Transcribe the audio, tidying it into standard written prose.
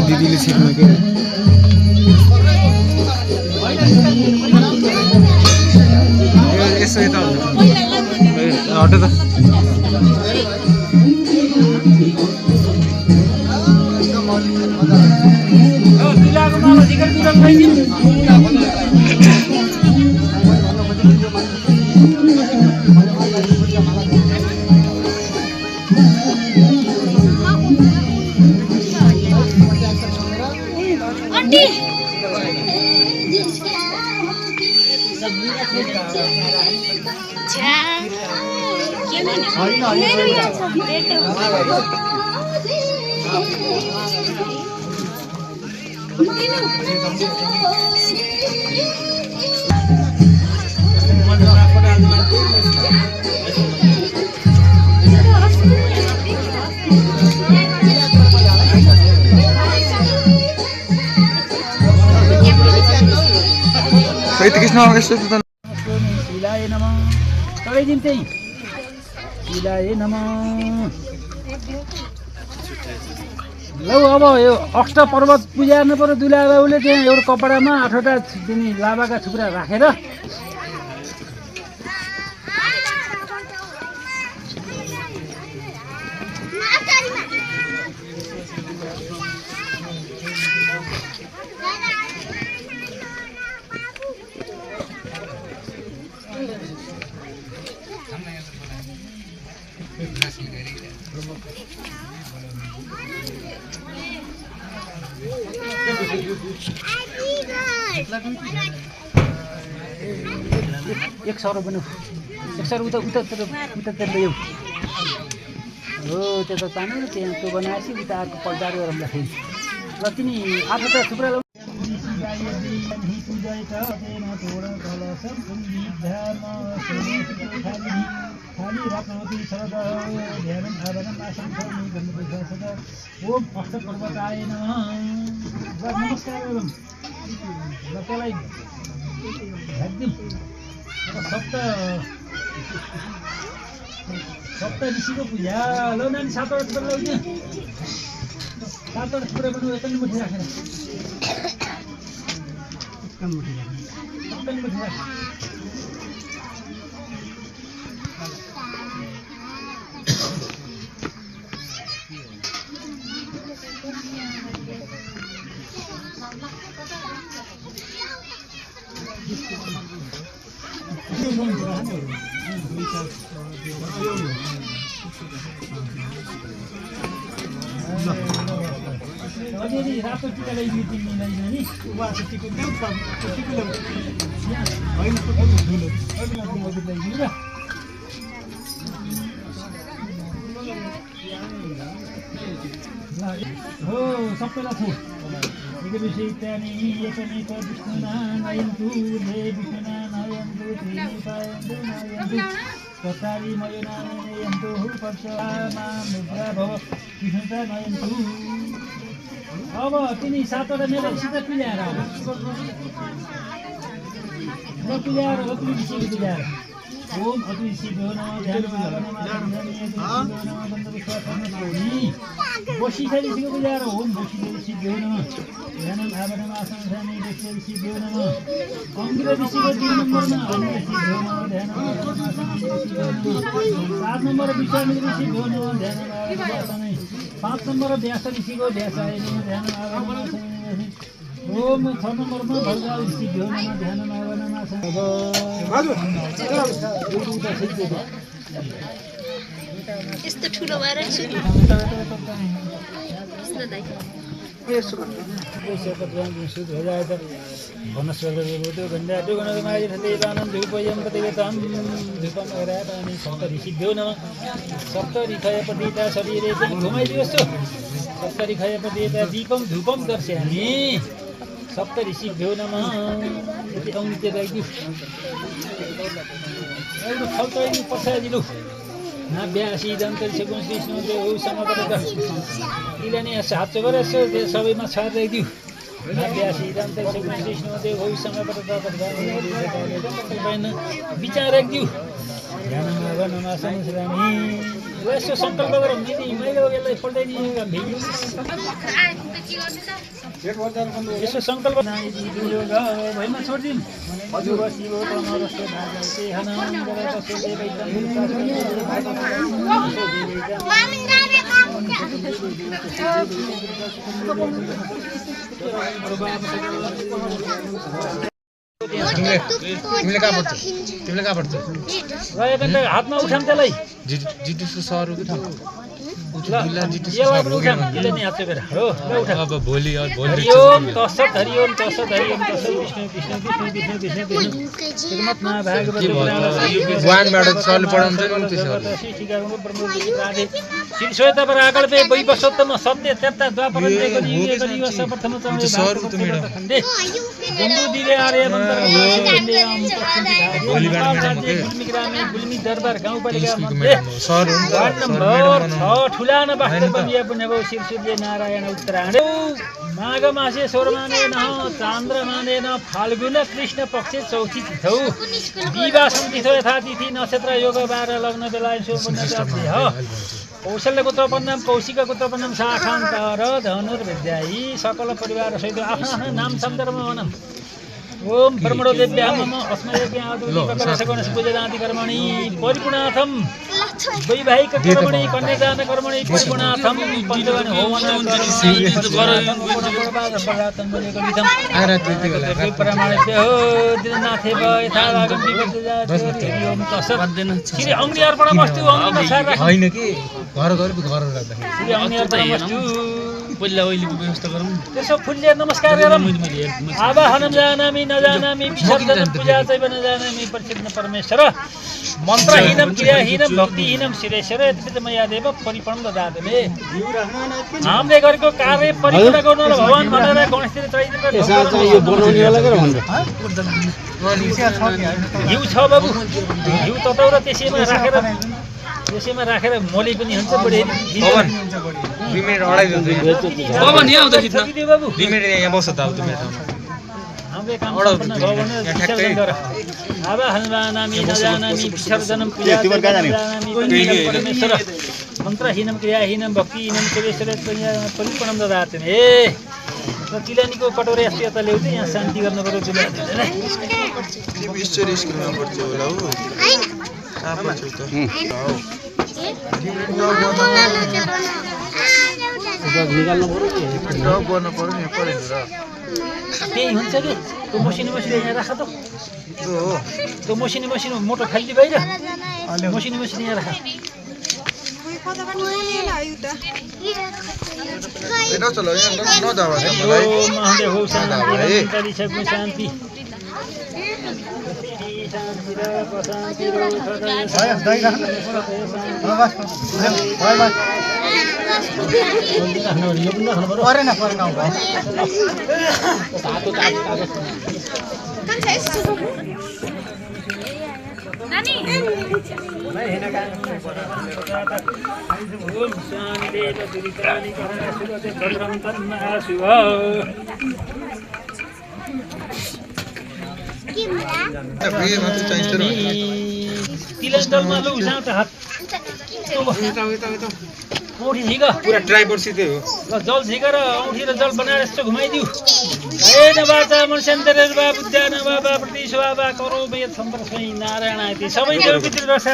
दिदीले छिर्नु के यसो यता हट त कृष्ण शिलाय नमः चढाइदिउँ त्यही शिलाय नमः लौ अब यो अष्ट पर्वत पूजा हेर्नु पर्यो दुला बाबुले त्यहाँ एउटा कपडामा 8वटा दिने लाभाका थुप्रा राखेर एक सौ रुपियाँ 100 उता ल्याऊ हो त्यो त तान्नु त्यहाँ त्यो बनाएपछि उता अर्को पल्टाएर गरौँला फेरि ल तिमी 8वटा थुप्रा ल्याऊ ओम अष्ट पर्वताय नमः नमस्कार गरौँ ल त्यसलाई ढाकिदिउँ सप्त ऋषिको पूजा ल नानी 7वटा थुप्रा ल्याउने 7वटा थुप्रा बनाऊ एक मुठी राखेर अलि रातो टिका ल्याइदिनु तिमीलाई नि उहाँको टिका ल्याउ टिका ल्याउ होइन ल्याइदिनु र हो सबैलाई छु एकेपछि त्यहाँदेखि एकमेक विष्णुना नयन्तु ले विष्णुना नयन्तु त्रिपायन्तु नयन्तु कतारी मयना नयन्तु पर्शमा मुद्रा भव विष्णुता नयन्तु अब तिमी 7वटा मेरो सिधा पिल्याएर पिल्याएर अति ऋषिको पिल्याएर ओम अति ऋषिभ्यो नमः बसिठ ऋषिको पिल्याएर ओम बसिठ ऋषिभ्यो नमः ध्यानम आभरणम आसन ध्यानी ऋषिभ्यो नमः अङ्गिरा ऋषिको 2 नम्बरमा अन्य ऋषिभ्यो नमः ध्यानम आभरणम आसन ऋषिभ्यो नमः 7 नम्बर विश्वामित्र ऋषिभ्यो नमः ध्यानम आभरणम आसन 5 नम्बर व्यास ऋषिको व्यासाय नमः ध्यानम आभरणम आसन ओम 6 नम्बरमा भर्गा ऋषिभ्यो नमः ध्यानम आभरणम आसन यस्तो ठुलो भएर छु ऋषिभ्यो नमः सप्तऋषयपतिता शरीरे घुमाइदियोस् सप्तऋषयपतिता दीपम धूपम दर्शयामि सप्तऋषिभ्यो नमः यति औँते गाइदियो एउटा फल्तैनी पछाडिलु नाभ्यासी दन्तरिक्ष गुणश्रीष्णुदेव समपद तिले हात गरेर सबैमा छाड राखिदियो नाभ्यासी दन्तरिक्ष गुणश्रीष्णुदेव समपद विचार राखिदियो ध्यानमा गर्नमा संस्रामी यसो सङ्कल्प गरौँ दिदी मैले यसलाई फल्तैनी यसो सङ्कल्प भैमा छोडिदिउँ तिमीले कहाँ पढ्छौ हातमा उठाम त्यसलाई जिटिसु सर अब भोलि हरिओम तत्सत् हरिओम तत्सत् हरिओम तत्सत् विष्णु विष्णु विष्णु विष्णु विष्णु विष्णु श्रीमद् महाभागवत श्री श्वेत पराकल्पे वैवस्वतम सत्य त्यक्ता द्वापरन्ते कलियुगे कलियुग सप्रथम खण्डे जम्बू दिले आर्य मन्त्र गुल्मी दरबार गाउँपालिका मध्ये वार्ड नम्बर 6 ठुलाना वास्तवमिया पुण्यभो शिव सूर्य नारायण उत्तरायण माघ मासे सोरमाने न चान्द्रमाने न फाल्गुन कृष्ण पक्ष चौथी तिथौ विवाह संतिथो यथातिथि नक्षत्र योग 12 लग्न बेला पुण्य ह कौशल्य गोत्रपन्नम कौशिक गोत्रपन्नम शाखान्तर धनुर्विद्यायी सकल परिवार सहित आफ्नो नाम सन्दर्भ वनम ओम ब्रह्मणो देव्यां मम अस्मयज्ञ आदुनिककरसगणस पूजनादि कर्मणि परिपूर्णार्थम वैवाहिक कर्मणि कन्यादान कर्मणि परिपूर्णार्थम पञ्चगण होमन श्री अग्नि अर्पण वस्तु होइन कि घर राख्दाखेरि पहिला ओइलीको व्यवस्था गरौँ त्यसो फुल्ले नमस्कार गरौँ आवाहनं जानामि न जानामि विसर्जनं पूजा चैव न जानामि परिचिन्न परमेश्वर मन्त्रहीनं क्रियाहीनं भक्तिहीनं शिरेश्वर यति मया देव परिपूर्ण ददातु मे हामीले गरेको कार्य परिपूर्ण गर्नु र भगवान भनेर गणेशले चाहिदिएको यो बनाउनेवाला के भन्छ हिउँ छ बाबु हिउँ तताउ र त्यसैमा राखेर मोली पनि हुन्छ बढी 2 मिनेट अडाइ बाबा नि आउँदा खिच्न 2 मिनेट यहाँ बस्छ त अब तिम्रो ठाउँमा हाम्रो काम सम्पन्न भयो भने विसर्जन गर अब हनुमानामि नजानामि विसर्जनं पूजा परमेश्वर मन्त्रहीनं क्रियाहीनं भक्तिहीनं शिरेश्वर परिपूर्णं ददातु मे र तिलानीको कटोरे अस्ति यता ल्याउँछ यहाँ शान्ति गर्नु पर्यो तिलानीलाई ईश्वर स्कुलमा पढ्छ होला हो कहाँ पढ्छ त निकाल्नु पर्यो कि जब गर्नु पर्यो नि पढेन र त्यही हुन्छ कि त्यो मसिनो यहाँ राख त त्यो मसिनो मोटो खाली बाहिर मसिनो यहाँ राख चलो न दावा हो शान्ति पूरा ड्राइभर सिधै हो जल झिकेर औँठी र जल बनाएर यस्तो घुमाइदिउ हे नवाचा मनुष्यन्तरे बुद्ध्या नवा प्रति स्वभाव करो वेद सम्पर्क नारायण आदि सबै देव पितृ रक्षा